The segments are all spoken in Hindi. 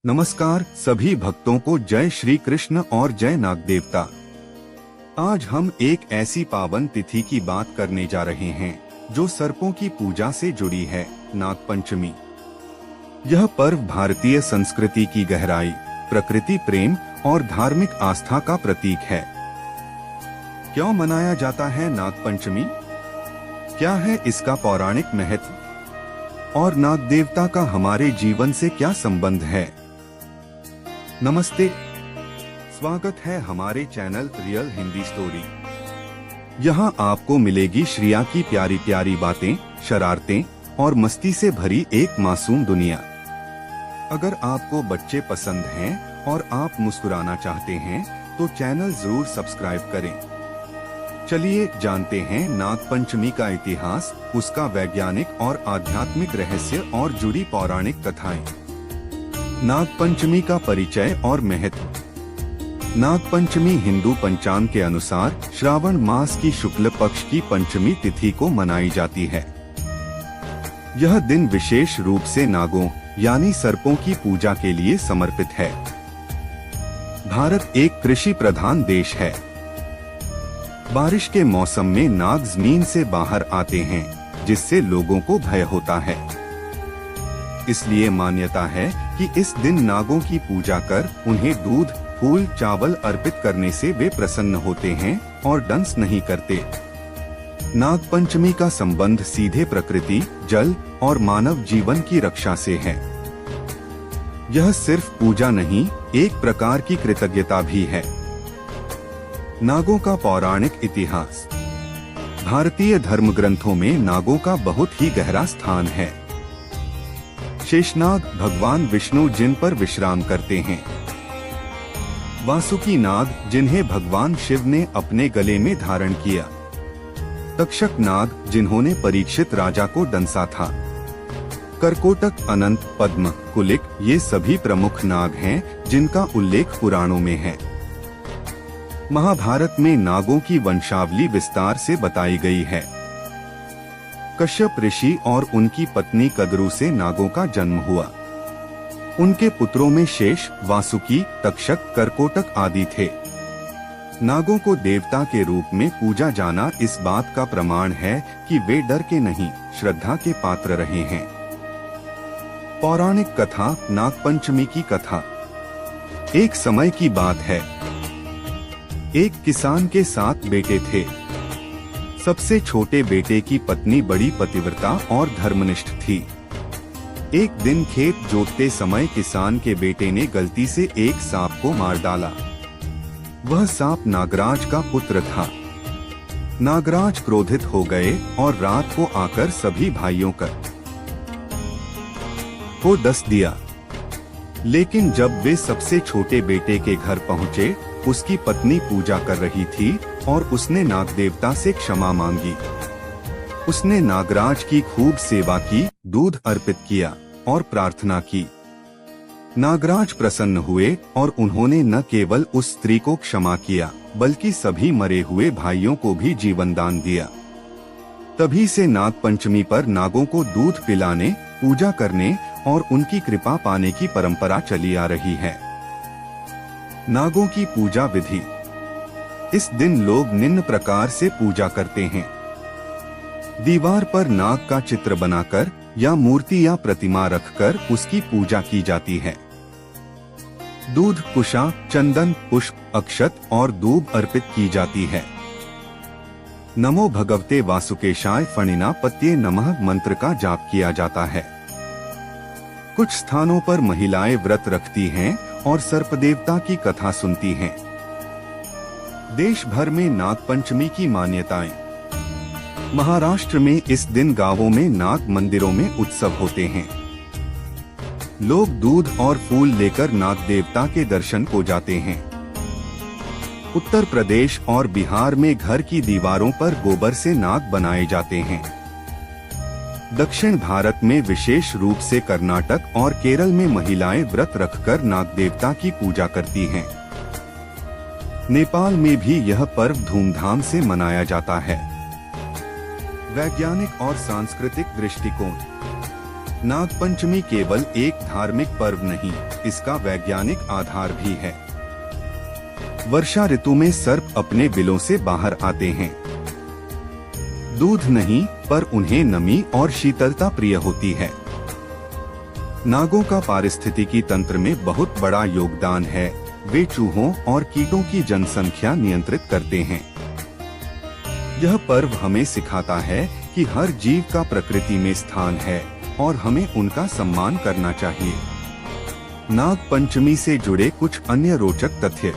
नमस्कार सभी भक्तों को जय श्री कृष्ण और जय नाग देवता। आज हम एक ऐसी पावन तिथि की बात करने जा रहे हैं जो सर्पों की पूजा से जुड़ी है, नाग पंचमी। यह पर्व भारतीय संस्कृति की गहराई, प्रकृति प्रेम और धार्मिक आस्था का प्रतीक है। क्यों मनाया जाता है नाग पंचमी? क्या है इसका पौराणिक महत्व और नाग देवता का हमारे जीवन से क्या संबंध है? नमस्ते, स्वागत है हमारे चैनल रियल हिंदी स्टोरी। यहाँ आपको मिलेगी श्रिया की प्यारी प्यारी बातें, शरारतें और मस्ती से भरी एक मासूम दुनिया। अगर आपको बच्चे पसंद हैं और आप मुस्कुराना चाहते हैं तो चैनल जरूर सब्सक्राइब करें। चलिए जानते हैं नाग पंचमी का इतिहास, उसका वैज्ञानिक और आध्यात्मिक रहस्य और जुड़ी पौराणिक कथाएं। नाग पंचमी का परिचय और महत्व। नाग पंचमी हिंदू पंचांग के अनुसार श्रावण मास की शुक्ल पक्ष की पंचमी तिथि को मनाई जाती है। यह दिन विशेष रूप से नागों यानी सर्पों की पूजा के लिए समर्पित है। भारत एक कृषि प्रधान देश है। बारिश के मौसम में नाग जमीन से बाहर आते हैं, जिससे लोगों को भय होता है। इसलिए मान्यता है कि इस दिन नागों की पूजा कर उन्हें दूध, फूल, चावल अर्पित करने से वे प्रसन्न होते हैं और दंस नहीं करते। नाग पंचमी का संबंध सीधे प्रकृति, जल और मानव जीवन की रक्षा से है। यह सिर्फ पूजा नहीं, एक प्रकार की कृतज्ञता भी है। नागों का पौराणिक इतिहास। भारतीय धर्म ग्रंथों में नागों का बहुत ही गहरा स्थान है। शेषनाग भगवान विष्णु जिन पर विश्राम करते हैं। वासुकी नाग जिन्हें भगवान शिव ने अपने गले में धारण किया। तक्षक नाग जिन्होंने परीक्षित राजा को डंसा था। करकोटक, अनंत, पद्म, कुलिक ये सभी प्रमुख नाग हैं जिनका उल्लेख पुराणों में है। महाभारत में नागों की वंशावली विस्तार से बताई गई है। कश्यप ऋषि और उनकी पत्नी कद्रू से नागों का जन्म हुआ। उनके पुत्रों में शेष, वासुकी, तक्षक, करकोटक आदि थे। नागों को देवता के रूप में पूजा जाना इस बात का प्रमाण है कि वे डर के नहीं, श्रद्धा के पात्र रहे हैं। पौराणिक कथा। नाग पंचमी की कथा। एक समय की बात है। एक किसान के 7 बेटे थे। सबसे छोटे बेटे की पत्नी बड़ी पतिव्रता और धर्मनिष्ठ थी। एक दिन खेत जोतते समय किसान के बेटे ने गलती से एक सांप को मार डाला। वह सांप नागराज का पुत्र था। नागराज क्रोधित हो गए और रात को आकर सभी भाइयों को डस दिया। लेकिन जब वे सबसे छोटे बेटे के घर पहुँचे, उसकी पत्नी पूजा कर रही थी और उसने नाग देवता से क्षमा मांगी। उसने नागराज की खूब सेवा की, दूध अर्पित किया और प्रार्थना की। नागराज प्रसन्न हुए और उन्होंने न केवल उस स्त्री को क्षमा किया, बल्कि सभी मरे हुए भाइयों को भी जीवन दान दिया। तभी से नाग पंचमी पर नागों को दूध पिलाने, पूजा करने और उनकी कृपा पाने की परंपरा चली आ रही है। नागों की पूजा विधि। इस दिन लोग निम्न प्रकार से पूजा करते हैं। दीवार पर नाग का चित्र बनाकर या मूर्ति या प्रतिमा रखकर उसकी पूजा की जाती है। दूध, कुशा, चंदन, पुष्प, अक्षत और दूब अर्पित की जाती है। नमो भगवते वासुकेशाय फणिना पत्ये नमः मंत्र का जाप किया जाता है। कुछ स्थानों पर महिलाएं व्रत रखती हैं और सर्पदेवता की कथा सुनती हैं। देश भर में नाग पंचमी की मान्यताएं। महाराष्ट्र में इस दिन गांवों में नाग मंदिरों में उत्सव होते हैं। लोग दूध और फूल लेकर नाग देवता के दर्शन को जाते हैं। उत्तर प्रदेश और बिहार में घर की दीवारों पर गोबर से नाग बनाए जाते हैं। दक्षिण भारत में विशेष रूप से कर्नाटक और केरल में महिलाएं व्रत रखकर नाग देवता की पूजा करती हैं। नेपाल में भी यह पर्व धूमधाम से मनाया जाता है। वैज्ञानिक और सांस्कृतिक दृष्टिकोण। नाग पंचमी केवल एक धार्मिक पर्व नहीं, इसका वैज्ञानिक आधार भी है। वर्षा ऋतु में सर्प अपने बिलों से बाहर आते हैं। दूध नहीं, पर उन्हें नमी और शीतलता प्रिय होती है। नागों का पारिस्थितिकी तंत्र में बहुत बड़ा योगदान है। वे चूहों और कीटों की जनसंख्या नियंत्रित करते हैं। यह पर्व हमें सिखाता है कि हर जीव का प्रकृति में स्थान है और हमें उनका सम्मान करना चाहिए। नाग पंचमी से जुड़े कुछ अन्य रोचक तथ्य।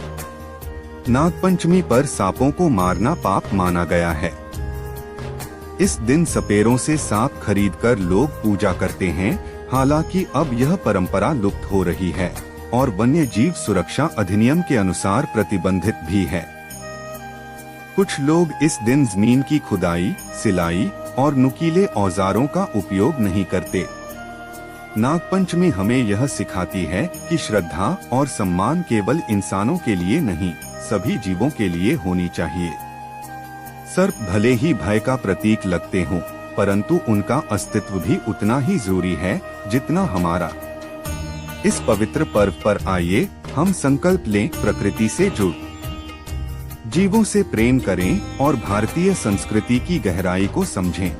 नाग पंचमी पर सांपों को मारना पाप माना गया है। इस दिन सपेरों से सांप खरीदकर लोग पूजा करते हैं। हालांकि अब यह परंपरा लुप्त हो रही है और वन्य जीव सुरक्षा अधिनियम के अनुसार प्रतिबंधित भी है। कुछ लोग इस दिन जमीन की खुदाई, सिलाई और नुकीले औजारों का उपयोग नहीं करते। नागपंचमी हमें यह सिखाती है कि श्रद्धा और सम्मान केवल इंसानों के लिए नहीं, सभी जीवों के लिए होनी चाहिए। सर्प भले ही भय का प्रतीक लगते हों, परंतु उनका अस्तित्व भी उतना ही जरूरी है जितना हमारा। इस पवित्र पर्व पर आइए हम संकल्प लें, प्रकृति से जुड़, जीवों से प्रेम करें और भारतीय संस्कृति की गहराई को समझें।